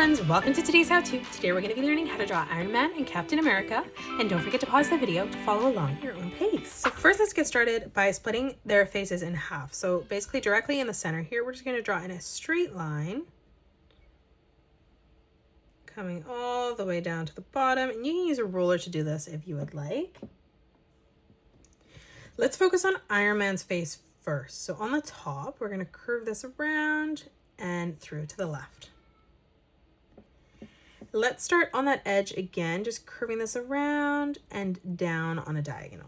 friends, welcome to today's how-to. Today we're going to be learning how to draw Iron Man and Captain America, and don't forget to pause the video to follow along at your own pace. So first let's get started by splitting their faces in half. So basically directly in the center here, we're just going to draw in a straight line coming all the way down to the bottom, and you can use a ruler to do this if you would like. Let's focus on Iron Man's face first. So on the top, we're going to curve this around and through to the left. Let's start on that edge again, just curving this around and down on a diagonal.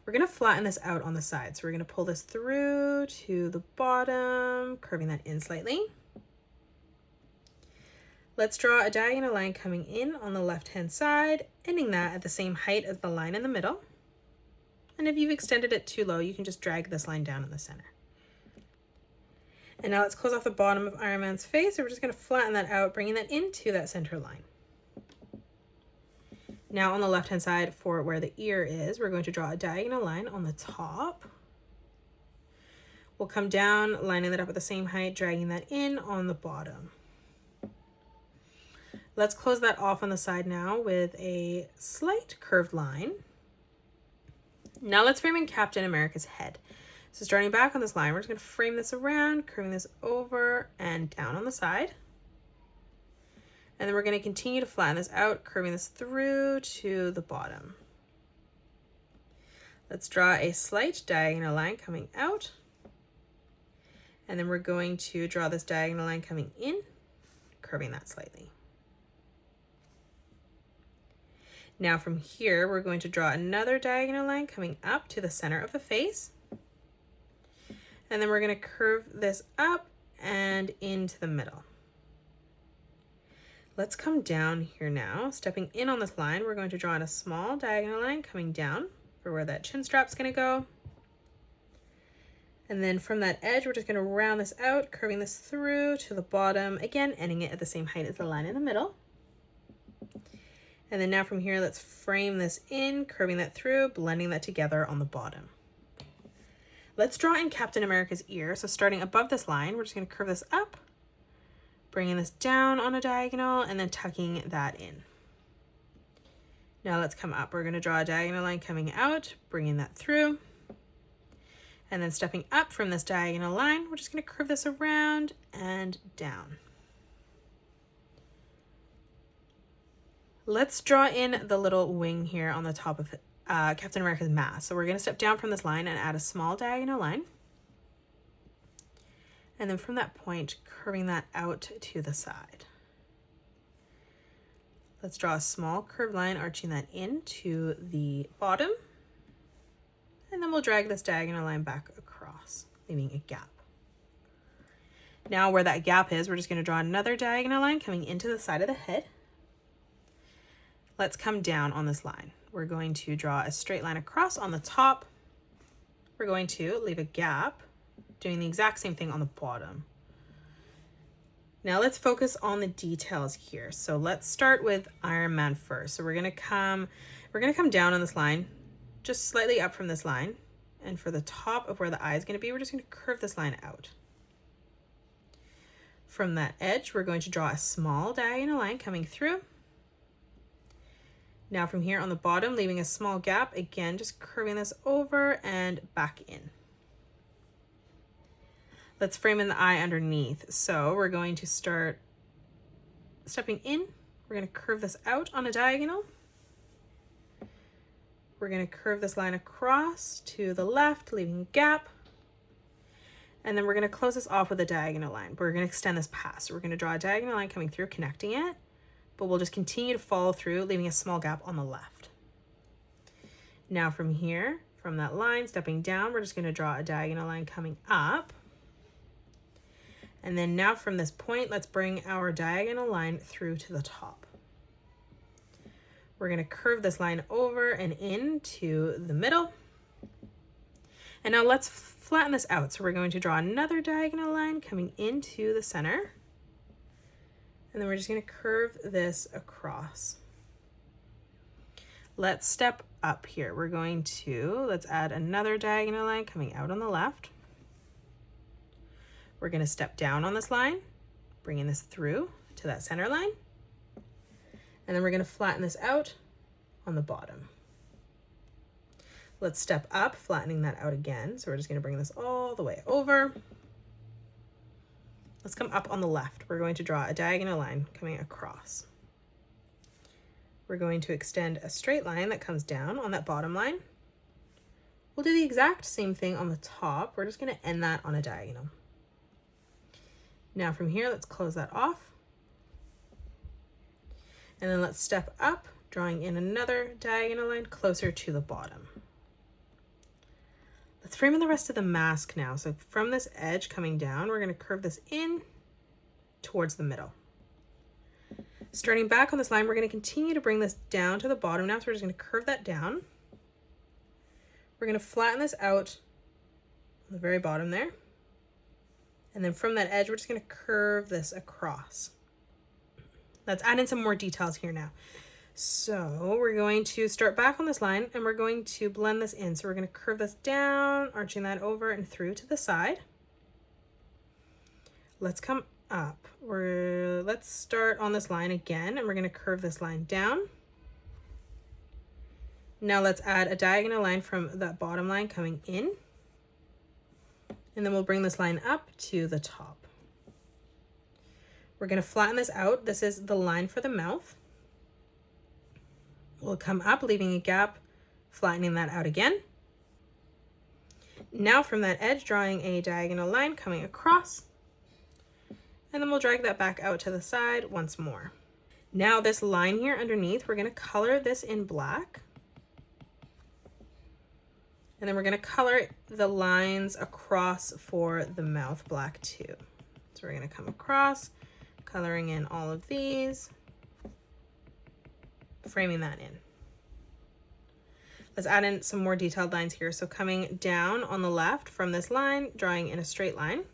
We're going to flatten this out on the side. So we're going to pull this through to the bottom, curving that in slightly. Let's draw a diagonal line coming in on the left-hand side, ending that at the same height as the line in the middle. And if you've extended it too low, you can just drag this line down in the center. And now let's close off the bottom of Iron Man's face. So we're just going to flatten that out, bringing that into that center line. Now on the left-hand side for where the ear is, we're going to draw a diagonal line on the top. We'll come down, lining that up at the same height, dragging that in on the bottom. Let's close that off on the side now with a slight curved line. Now let's frame in Captain America's head. So starting back on this line, we're just going to frame this around, curving this over and down on the side. And then we're going to continue to flatten this out, curving this through to the bottom. Let's draw a slight diagonal line coming out. And then we're going to draw this diagonal line coming in, curving that slightly. Now from here, we're going to draw another diagonal line coming up to the center of the face. And then we're going to curve this up and into the middle. Let's come down here now. Stepping in on this line, we're going to draw in a small diagonal line coming down for where that chin strap's going to go. And then from that edge, we're just going to round this out, curving this through to the bottom, again, ending it at the same height as the line in the middle. And then now from here, let's frame this in, curving that through, blending that together on the bottom. Let's draw in Captain America's ear. So starting above this line, we're just going to curve this up, bringing this down on a diagonal, and then tucking that in. Now let's come up. We're going to draw a diagonal line coming out, bringing that through. And then stepping up from this diagonal line, we're just going to curve this around and down. Let's draw in the little wing here on the top of Captain America's mask. So we're going to step down from this line and add a small diagonal line. And then from that point, curving that out to the side. Let's draw a small curved line, arching that into the bottom. And then we'll drag this diagonal line back across, leaving a gap. Now where that gap is, we're just going to draw another diagonal line coming into the side of the head. Let's come down on this line. We're going to draw a straight line across on the top. We're going to leave a gap, doing the exact same thing on the bottom. Now let's focus on the details here. So let's start with Iron Man first. So we're gonna come down on this line, just slightly up from this line. And for the top of where the eye is gonna be, we're just gonna curve this line out. From that edge, we're going to draw a small diagonal line coming through. Now from here on the bottom, leaving a small gap, again, just curving this over and back in. Let's frame in the eye underneath. So we're going to start stepping in. We're going to curve this out on a diagonal. We're going to curve this line across to the left, leaving a gap. And then we're going to close this off with a diagonal line. We're going to extend this past. So we're going to draw a diagonal line coming through, connecting it. But we'll just continue to follow through, leaving a small gap on the left. Now from here, from that line, stepping down, we're just going to draw a diagonal line coming up. And then now from this point, let's bring our diagonal line through to the top. We're going to curve this line over and into the middle. And now let's flatten this out. So we're going to draw another diagonal line coming into the center. And then we're just going to curve this across. Let's step up here. Let's add another diagonal line coming out on the left. We're going to step down on this line, bringing this through to that center line. And then we're going to flatten this out on the bottom. Let's step up, flattening that out again. So we're just going to bring this all the way over. Let's come up on the left. We're going to draw a diagonal line coming across. We're going to extend a straight line that comes down on that bottom line. We'll do the exact same thing on the top. We're just going to end that on a diagonal. Now from here, let's close that off. And then let's step up, drawing in another diagonal line closer to the bottom. Let's frame in the rest of the mask now. So from this edge coming down, we're going to curve this in towards the middle. Starting back on this line, we're going to continue to bring this down to the bottom now. So we're just going to curve that down. We're going to flatten this out on the very bottom there. And then from that edge, we're just going to curve this across. Let's add in some more details here now. So we're going to start back on this line and we're going to blend this in. So we're going to curve this down, arching that over and through to the side. Let's come up. Let's start on this line again and we're going to curve this line down. Now let's add a diagonal line from that bottom line coming in. And then we'll bring this line up to the top. We're going to flatten this out. This is the line for the mouth. We'll come up, leaving a gap, flattening that out again. Now from that edge, drawing a diagonal line coming across. And then we'll drag that back out to the side once more. Now this line here underneath, we're going to color this in black. And then we're going to color the lines across for the mouth black too. So we're going to come across, coloring in all of these, framing that in. Let's add in some more detailed lines here. So coming down on the left from this line, drawing in a straight line.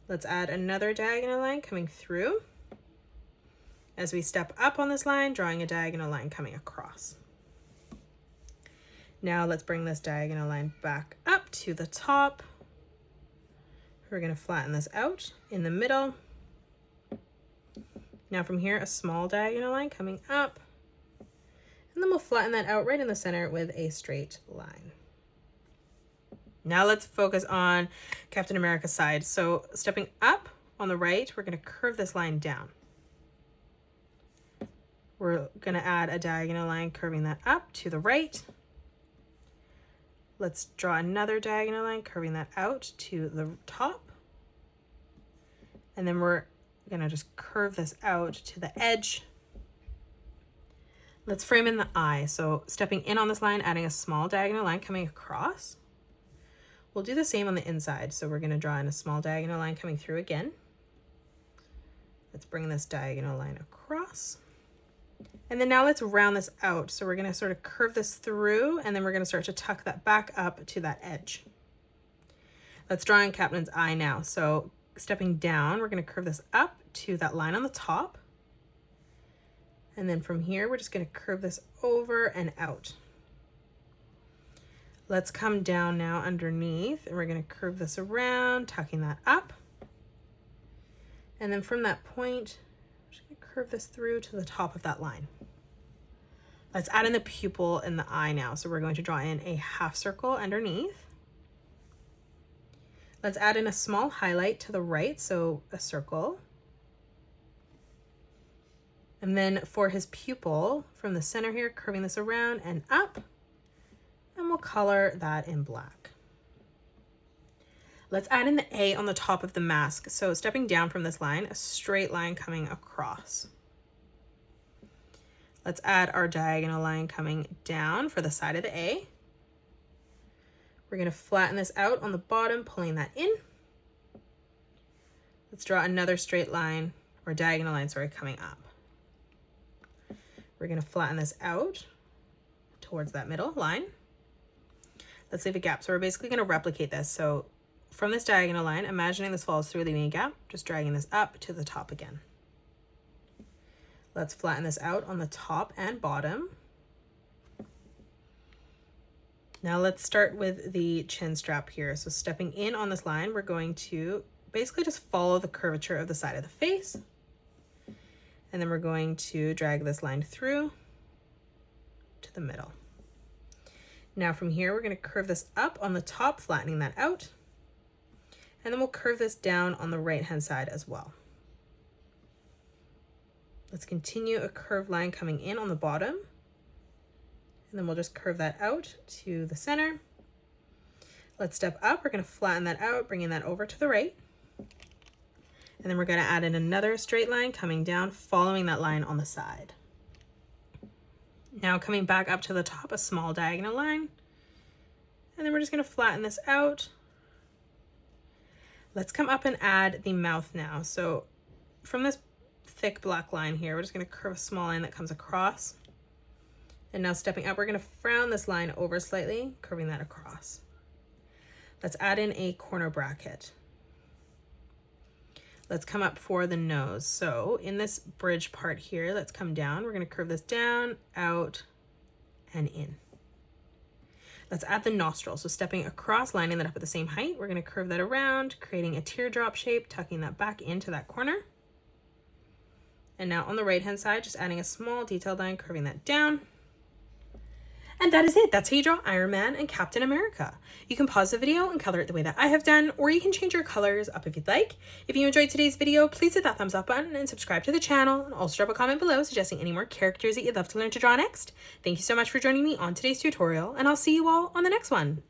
Let's add another diagonal line coming through. As we step up on this line, drawing a diagonal line coming across. Now let's bring this diagonal line back up to the top. We're going to flatten this out in the middle. Now from here, a small diagonal line coming up. And then we'll flatten that out right in the center with a straight line. Now let's focus on Captain America's side. So stepping up on the right, we're going to curve this line down. We're going to add a diagonal line curving that up to the right. Let's draw another diagonal line curving that out to the top. And then we're going to just curve this out to the edge. Let's frame in the eye. So stepping in on this line, adding a small diagonal line coming across. We'll do the same on the inside. So we're going to draw in a small diagonal line coming through again. Let's bring this diagonal line across. And then now let's round this out. So we're going to sort of curve this through and then we're going to start to tuck that back up to that edge. Let's draw in Captain's eye now. So stepping down, we're going to curve this up to that line on the top. And then from here, we're just going to curve this over and out. Let's come down now underneath and we're going to curve this around, tucking that up. And then from that point, I'm just going to curve this through to the top of that line. Let's add in the pupil in the eye now. So we're going to draw in a half circle underneath. Let's add in a small highlight to the right, so a circle. And then for his pupil, from the center here, curving this around and up, and we'll color that in black. Let's add in the A on the top of the mask. So stepping down from this line, a straight line coming across. Let's add our diagonal line coming down for the side of the A. We're going to flatten this out on the bottom, pulling that in. Let's draw another straight line, or diagonal line, sorry, coming up. We're going to flatten this out towards that middle line. Let's leave a gap. So we're basically going to replicate this. So from this diagonal line, imagining this follows through, leaving a gap, just dragging this up to the top again. Let's flatten this out on the top and bottom. Now let's start with the chin strap here. So stepping in on this line, we're going to basically just follow the curvature of the side of the face. And then we're going to drag this line through to the middle. Now from here, we're going to curve this up on the top, flattening that out. And then we'll curve this down on the right-hand side as well. Let's continue a curved line coming in on the bottom. And then we'll just curve that out to the center. Let's step up. We're going to flatten that out, bringing that over to the right. And then we're going to add in another straight line coming down, following that line on the side. Now coming back up to the top, a small diagonal line. And then we're just going to flatten this out. Let's come up and add the mouth now. So from this thick black line here, we're just going to curve a small line that comes across. And now stepping up, we're going to frown this line over slightly, curving that across. Let's add in a corner bracket. Let's come up for the nose. So in this bridge part here, let's come down. We're going to curve this down, out, and in. Let's add the nostril. So stepping across, lining that up at the same height, we're going to curve that around, creating a teardrop shape, tucking that back into that corner. And now on the right-hand side, just adding a small detailed line, curving that down. And that is it. That's how you draw Iron Man and Captain America. You can pause the video and color it the way that I have done, or you can change your colors up if you'd like. If you enjoyed today's video, please hit that thumbs up button and subscribe to the channel, and also drop a comment below suggesting any more characters that you'd love to learn to draw next. Thank you so much for joining me on today's tutorial, and I'll see you all on the next one.